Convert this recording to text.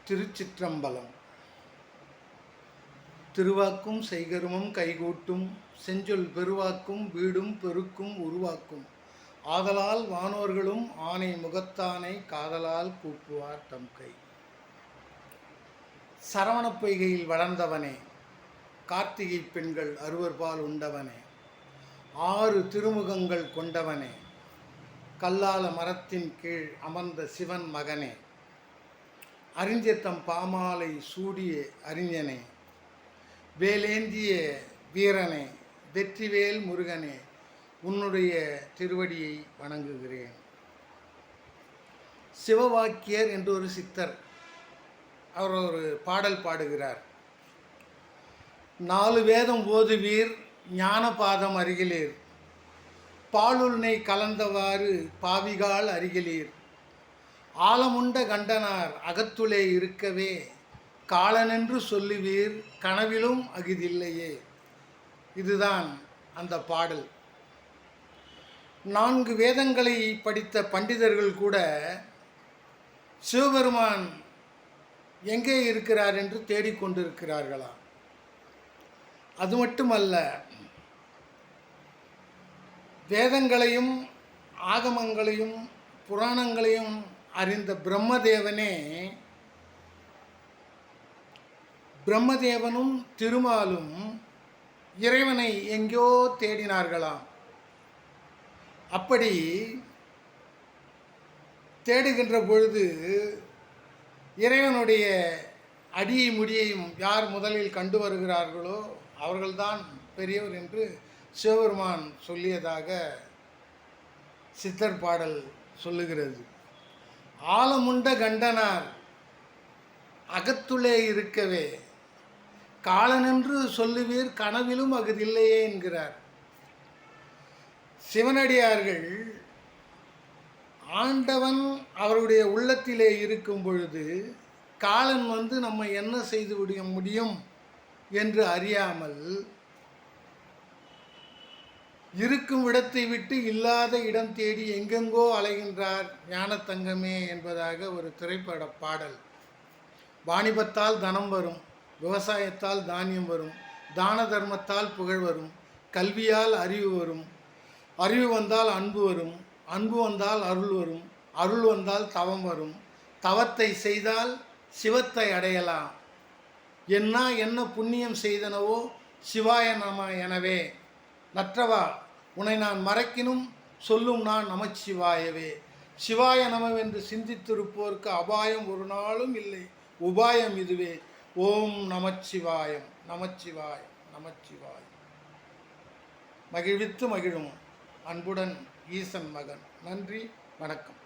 திருச்சிற்றம்பலம். திருவாக்கும் செய்கருமம் கைகூட்டும் செஞ்சொல் பெருவாக்கும் வீடும் பெருக்கும் உருவாக்கும் ஆதலால் வானோர்களும் ஆனை முகத்தானை காதலால் கூப்புவார் தம் கை. சரவணப் பொய்கையில் வளர்ந்தவனே, கார்த்திகை பெண்கள் அறுவர்பால் உண்டவனே, 6 திருமுகங்கள் கொண்டவனே, கல்லால மரத்தின் கீழ் அமர்ந்த சிவன் மகனே, அறிஞத்தம் பாமாலை சூடிய அறிஞனே, வேலேந்திய வீரனே, வெற்றிவேல் முருகனே, உன்னுடைய திருவடியை வணங்குகிறேன். சிவவாக்கியர் என்று ஒரு சித்தர், அவர் ஒரு பாடல் பாடுகிறார். 4 வேதம் ஓதுவீர் ஞானபாதம் அருகிலீர், பாலுள்னை கலந்தவாறு பாவிகால் அருகிலீர், ஆலமுண்ட கண்டனார் அகத்துளே இருக்கவே காலனென்று சொல்லுவீர் கனவிலும் அகிதில்லையே. இதுதான் அந்த பாடல். 4 வேதங்களை படித்த பண்டிதர்கள் கூட சிவபெருமான் எங்கே இருக்கிறார் என்று தேடிக்கொண்டிருக்கிறார்களாம். அது மட்டுமல்ல, வேதங்களையும் ஆகமங்களையும் புராணங்களையும் அறிந்த பிரம்மதேவனும் திருமாலும் இறைவனை எங்கோ தேடினார்களாம். அப்படி தேடுகின்ற பொழுது இறைவனுடைய அடியை முடியையும் யார் முதலில் கண்டு வருகிறார்களோ அவர்கள்தான் பெரியவர் என்று சிவபெருமான் சொல்லியதாக சித்தர் பாடல் சொல்லுகிறது. ஆலமுண்ட கண்டனார் அகத்துளே இருக்கவே காலனென்று சொல்லுவீர் கனவிலும் அகுதில்லையே என்கிறார். சிவனடியார்கள் ஆண்டவன் அவருடைய உள்ளத்திலே இருக்கும் பொழுது காலன் நம்ம என்ன செய்து விட முடியும் என்று அறியாமல் இருக்கும் இடத்தை விட்டு இல்லாத இடம் தேடி எங்கெங்கோ அலைகின்றார் ஞானத்தங்கமே என்பதாக ஒரு திரைப்பட பாடல். வாணிபத்தால் தனம் வரும், விவசாயத்தால் தானியம் வரும், தான தர்மத்தால் புகழ் வரும், கல்வியால் அறிவு வரும், அறிவு வந்தால் அன்பு வரும், அன்பு வந்தால் அருள் வரும், அருள் வந்தால் தவம் வரும், தவத்தை செய்தால் சிவத்தை அடையலாம், என்ன புண்ணியம் செய்தனவோ சிவாய நம எனவே, நற்றவா உன்னை நான் மறக்கினும் சொல்லும் நான் நமச்சிவாயவே, சிவாய நமவென்று சிந்தித்திருப்போருக்கு அபாயம் ஒரு நாளும் இல்லை, உபாயம் இதுவே. ஓம் நமச்சிவாயம் நமச்சிவாயம் நமச்சிவாயம். மகிழ்வித்து மகிழும் அன்புடன் ஈசன் மகன். நன்றி, வணக்கம்.